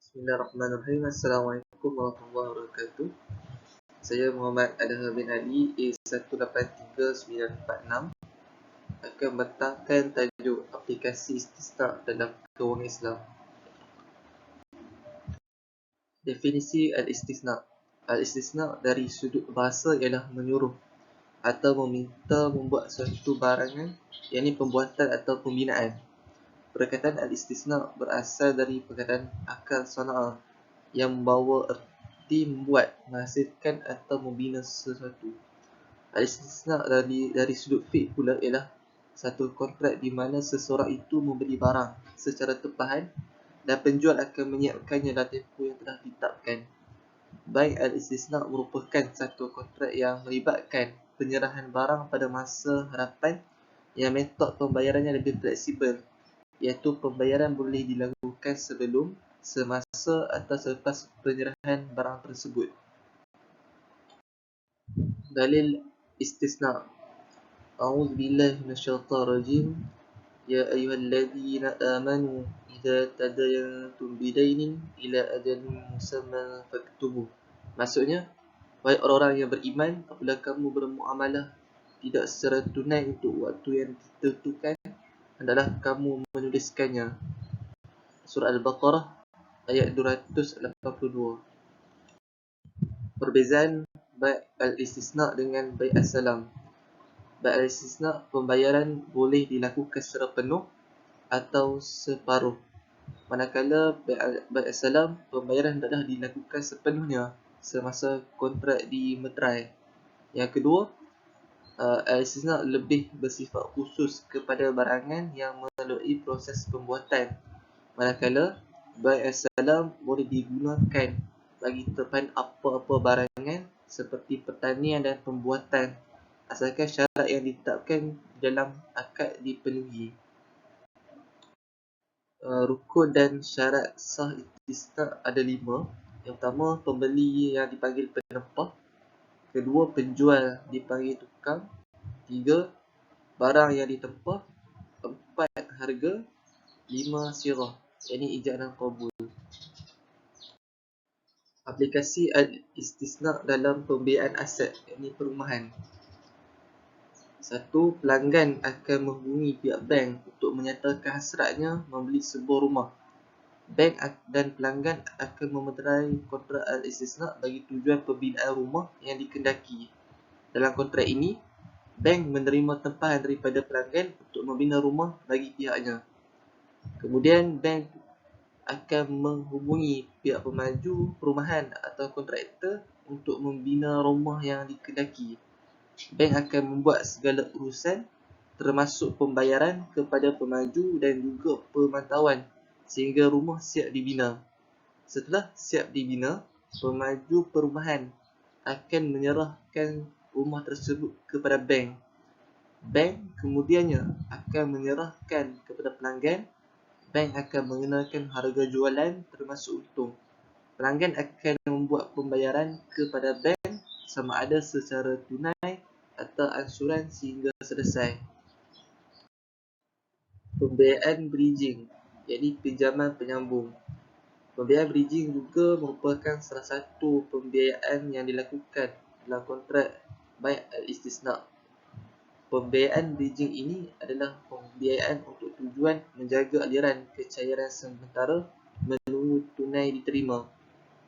Bismillahirrahmanirrahim. Assalamualaikum warahmatullahi wabarakatuh. Saya Muhammad Adham bin Ali A183946 akan membentangkan tajuk aplikasi istisna dalam kewangan Islam. Definisi al-istisna. Al-istisna dari sudut bahasa ialah menyuruh atau meminta membuat suatu barangan, yakni pembuatan atau pembinaan. Perkataan al-istisna berasal dari perkataan akal sana'a yang membawa erti membuat, menghasilkan atau membina sesuatu. Al-istisna dari sudut fiqh pula ialah satu kontrak di mana seseorang itu membeli barang secara tempahan dan penjual akan menyiapkannya dalam tempoh yang telah ditetapkan. Baik al-istisna merupakan satu kontrak yang melibatkan penyerahan barang pada masa harapan yang metod pembayarannya lebih fleksibel, iaitu pembayaran boleh dilakukan sebelum, semasa atau selepas penyerahan barang tersebut. Dalil istisna. A'udzubillahi minasyaitonirrajim. Ya ayyuhalladzina amanu idza tadayantum bidainin ila ajalin musamman faktubuh. Maksudnya, wahai orang-orang yang beriman, apabila kamu bermuamalah tidak secara tunai untuk waktu yang ditentukan, hendaklah kamu menuliskannya. Surah Al-Baqarah ayat 282. Perbezaan bai' al-istisna dengan bai' as-salam. Bai' al-istisna, pembayaran boleh dilakukan secara penuh atau separuh. Manakala bai' as-salam, pembayaran hendaklah dilakukan sepenuhnya semasa kontrak dimeterai. Yang kedua, al-istisna lebih bersifat khusus kepada barangan yang melalui proses pembuatan. Manakala bai' as-salam boleh digunakan bagi tempahan apa-apa barangan seperti pertanian dan pembuatan, asalkan syarat yang ditetapkan dalam akad dipenuhi. Rukun dan syarat sah istisna ada 5. Yang pertama, pembeli yang dipanggil penempah. Kedua, penjual dipanggil tukang. 3, barang yang ditempah. 4, harga. 5, sirah, yakni ijab dan qabul. Aplikasi al-istisna dalam pembiayaan aset, yakni perumahan. 1. Pelanggan akan menghubungi pihak bank untuk menyatakan hasratnya membeli sebuah rumah. Bank dan pelanggan akan memeterai kontrak al-istisna bagi tujuan pembinaan rumah yang dikehendaki. Dalam kontrak ini, bank menerima tempahan daripada pelanggan untuk membina rumah bagi pihaknya. Kemudian, bank akan menghubungi pihak pemaju perumahan atau kontraktor untuk membina rumah yang dikehendaki. Bank akan membuat segala urusan termasuk pembayaran kepada pemaju dan juga pemantauan sehingga rumah siap dibina. Setelah siap dibina, pemaju perumahan akan menyerahkan rumah tersebut kepada bank. Bank kemudiannya akan menyerahkan kepada pelanggan. Bank akan mengenakan harga jualan termasuk untung. Pelanggan akan membuat pembayaran kepada bank sama ada secara tunai atau ansuran sehingga selesai. Pembiayaan bridging, iaitu pinjaman penyambung. Pembiayaan bridging juga merupakan salah satu pembiayaan yang dilakukan dalam kontrak bai' al-istisna. Pembiayaan bridging ini adalah pembiayaan untuk tujuan menjaga aliran kecairan sementara menunggu tunai diterima.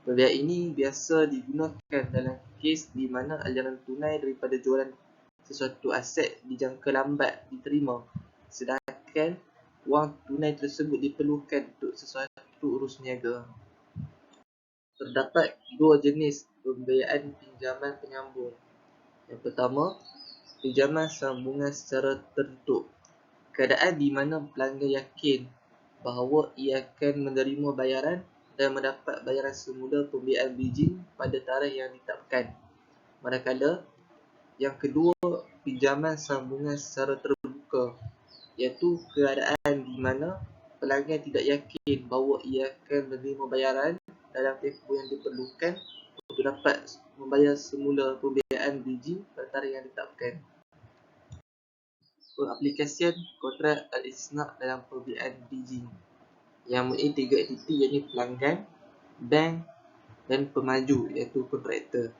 Pembiayaan ini biasa digunakan dalam kes di mana aliran tunai daripada jualan sesuatu aset dijangka lambat diterima, sedangkan wang tunai tersebut diperlukan untuk sesuatu urus niaga. Terdapat dua jenis pembiayaan pinjaman penyambung. Yang pertama, pinjaman sambungan secara tertutup. Keadaan di mana pelanggan yakin bahawa ia akan menerima bayaran dan mendapat bayaran semula pembiayaan bridging pada tarikh yang ditetapkan. Manakala yang kedua, pinjaman sambungan secara terbuka, iaitu keadaan di mana pelanggan tidak yakin bahawa ia akan menerima bayaran dalam tempoh yang diperlukan untuk dapat membayar semula pembiayaan bridging pada tarikh yang ditetapkan. Pengaplikasian kontrak al-istisna dalam pembiayaan bridging yang mempunyai 3 entiti, iaitu pelanggan, bank dan pemaju iaitu kontraktor.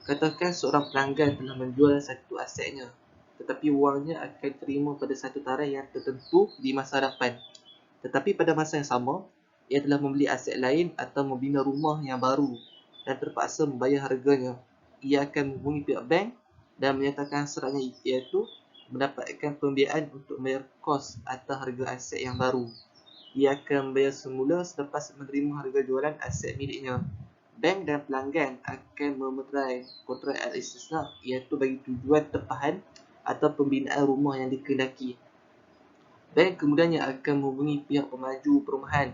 Katakan seorang pelanggan telah menjual satu asetnya, tetapi wangnya akan diterima pada satu tarikh yang tertentu di masa hadapan. Tetapi pada masa yang sama, ia telah membeli aset lain atau membina rumah yang baru dan terpaksa membayar harganya. Ia akan menghubungi pihak bank dan menyatakan hasratnya, iaitu mendapatkan pembiayaan untuk membayar kos atau harga aset yang baru. Ia akan membayar semula selepas menerima harga jualan aset miliknya. Bank dan pelanggan akan memeterai kontrak al-istisna, iaitu bagi tujuan tempahan atau pembinaan rumah yang dikehendaki. Bank kemudiannya akan menghubungi pihak pemaju perumahan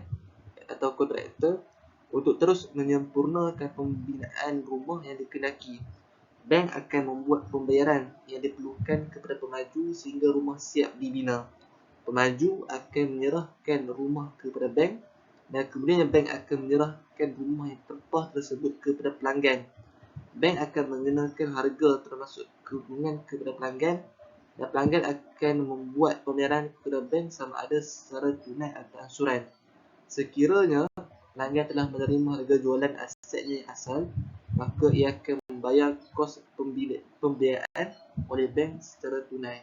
atau kontraktor untuk terus menyempurnakan pembinaan rumah yang dikehendaki. Bank akan membuat pembayaran yang diperlukan kepada pemaju sehingga rumah siap dibina. Pemaju akan menyerahkan rumah kepada bank dan kemudian bank akan menyerahkan rumah yang terpah tersebut kepada pelanggan. Bank akan mengenakan harga termasuk keuntungan kepada pelanggan dan pelanggan akan membuat pembayaran kepada bank sama ada secara tunai atau ansuran. Sekiranya pelanggan telah menerima harga jualan asetnya yang asal, maka ia akan membayar kos pembiayaan oleh bank secara tunai.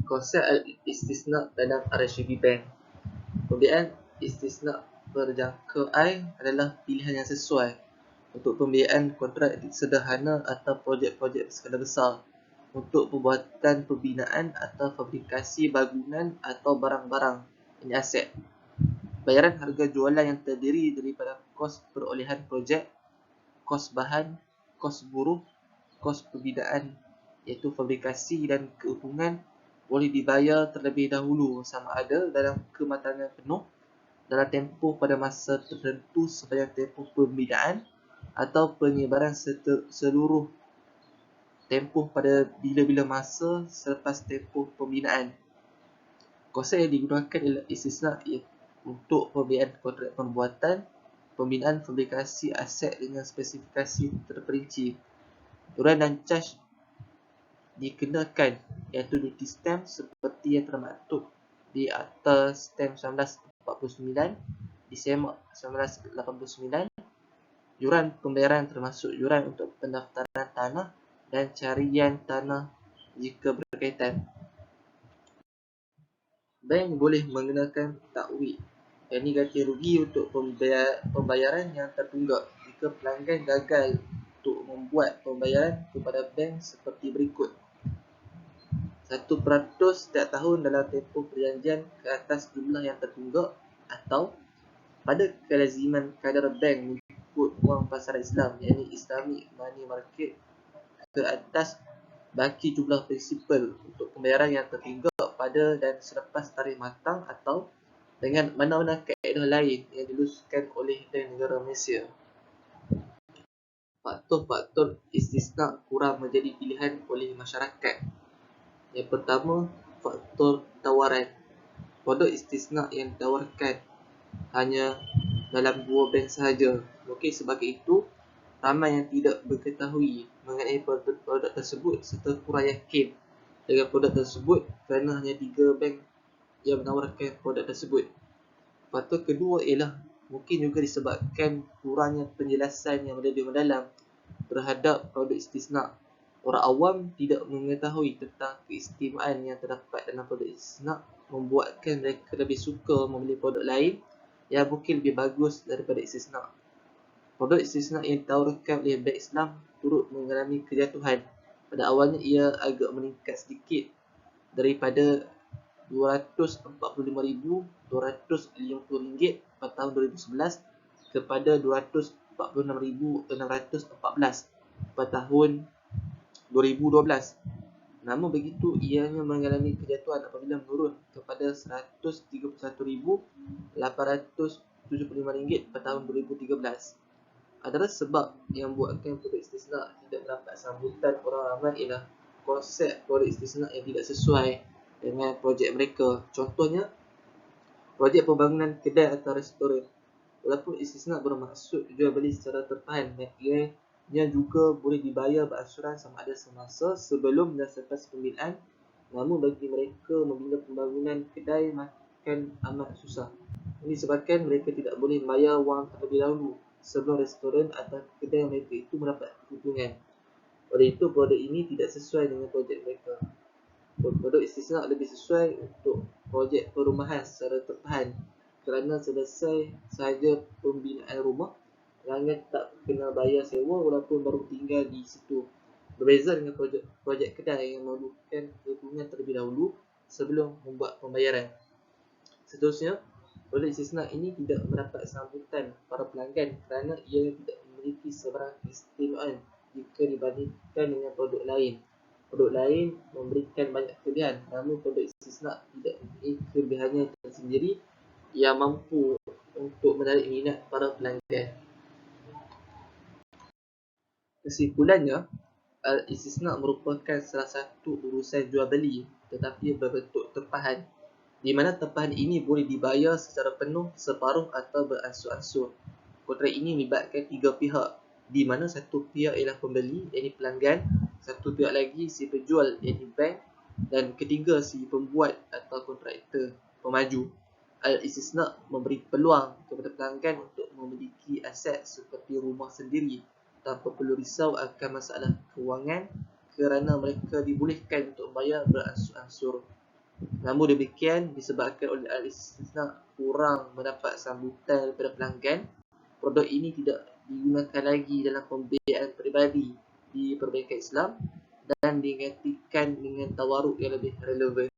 Konsep al-istisna dalam RSUD Bank. Pembiayaan istisna berjangka adalah pilihan yang sesuai untuk pembiayaan kontrak sederhana atau projek-projek berskala besar, untuk pembuatan pembinaan atau fabrikasi bangunan atau barang-barang ini aset. Bayaran harga jualan yang terdiri daripada kos perolehan projek, kos bahan, kos buruh, kos pembinaan iaitu fabrikasi dan keuntungan boleh dibayar terlebih dahulu sama ada dalam kematangan penuh dalam tempoh pada masa tertentu sepanjang tempoh pembinaan atau penyebaran seluruh tempoh pada bila-bila masa selepas tempoh pembinaan. Konsep yang digunakan ialah istisna untuk pembiayaan kontrak pembuatan, pembinaan fabrikasi aset dengan spesifikasi terperinci. Yuran dan caj dikenakan iaitu duty stamp seperti yang termaktub di Akta Stamp 1949, Disemak 1989, yuran pembayaran termasuk yuran untuk pendaftaran tanah dan carian tanah jika berkaitan. Bank boleh mengenakan takwid, yakni ganti rugi untuk pembayaran yang tertunggak jika pelanggan gagal untuk membuat pembayaran kepada bank seperti berikut. 1% setiap tahun dalam tempoh perjanjian ke atas jumlah yang tertunggak, atau pada kelaziman kadar bank mengikut wang pasaran Islam, yakni Islamic Money Market, ke atas baki jumlah prinsipal untuk pembayaran yang tertunggak pada dan selepas tarikh matang, atau dengan mana-mana kaedah lain yang diluluskan oleh Bank Negara Malaysia. Faktor-faktor istisna kurang menjadi pilihan oleh masyarakat. Yang pertama, faktor tawaran. Produk istisna yang ditawarkan hanya dalam 2 bank sahaja. Mungkin sebagai itu, ramai yang tidak mengetahui mengenai produk tersebut serta kurang yakin dengan produk tersebut kerana hanya 3 bank yang menawarkan produk tersebut. Faktor kedua ialah mungkin juga disebabkan kurangnya penjelasan yang lebih mendalam terhadap produk istisna. Orang awam tidak mengetahui tentang keistimewaan yang terdapat dalam produk istisna, membuatkan mereka lebih suka membeli produk lain yang mungkin lebih bagus daripada istisna. Produk istisna yang ditawarkan oleh Bank Islam turut mengalami kejatuhan. Pada awalnya ia agak meningkat sedikit daripada RM245,250 pada tahun 2011 kepada RM246,614 pada tahun 2012. Namun begitu, ianya mengalami kejatuhan apabila menurun kepada RM131,875 pada tahun 2013. Antara sebab yang membuatkan produk istisna tidak mendapat sambutan orang ramai ialah konsep produk istisna yang tidak sesuai dengan projek mereka. Contohnya, projek pembangunan kedai atau restoran. Walaupun istisna bermaksud jual beli secara terpahan, ianya juga boleh dibayar beransuran sama ada semasa, sebelum dan selepas pembinaan. Namun bagi mereka membina pembangunan kedai makan amat susah. Ini disebabkan mereka tidak boleh membayar wang terlebih dahulu sebelum restoran atau kedai mereka itu mendapat keuntungan. Oleh itu, produk ini tidak sesuai dengan projek mereka. Produk istisna lebih sesuai untuk projek perumahan secara tertahan kerana selesai sahaja pembinaan rumah, pelanggan tak kena bayar sewa walaupun baru tinggal di situ. Berbeza dengan projek kedai yang memerlukan keuntungan terlebih dahulu sebelum membuat pembayaran. Seterusnya, produk istisna ini tidak mendapat sambutan para pelanggan kerana ia tidak memiliki sebarang keistimewaan jika dibandingkan dengan produk lain. Produk lain memberikan banyak kelebihan, namun produk istisna tidak memiliki kelebihannya tersendiri yang mampu untuk menarik minat para pelanggan. Kesimpulannya, al-istisna merupakan salah satu urusan jual beli tetapi berbentuk tempahan, di mana tempahan ini boleh dibayar secara penuh, separuh atau beransur-ansur. Kontrak ini melibatkan tiga pihak, di mana satu pihak ialah pembeli, iaitu pelanggan, satu pihak lagi si penjual, iaitu bank, dan ketiga si pembuat atau kontraktor, pemaju. Al-istisna memberi peluang kepada pelanggan untuk memiliki aset seperti rumah sendiri tanpa perlu risau akan masalah kewangan kerana mereka dibolehkan untuk membayar beransur-ansur. Namun demikian, disebabkan oleh al-istisna kurang mendapat sambutan daripada pelanggan, produk ini tidak digunakan lagi dalam pembiayaan peribadi di perbankan Islam dan digantikan dengan tawaruk yang lebih relevan.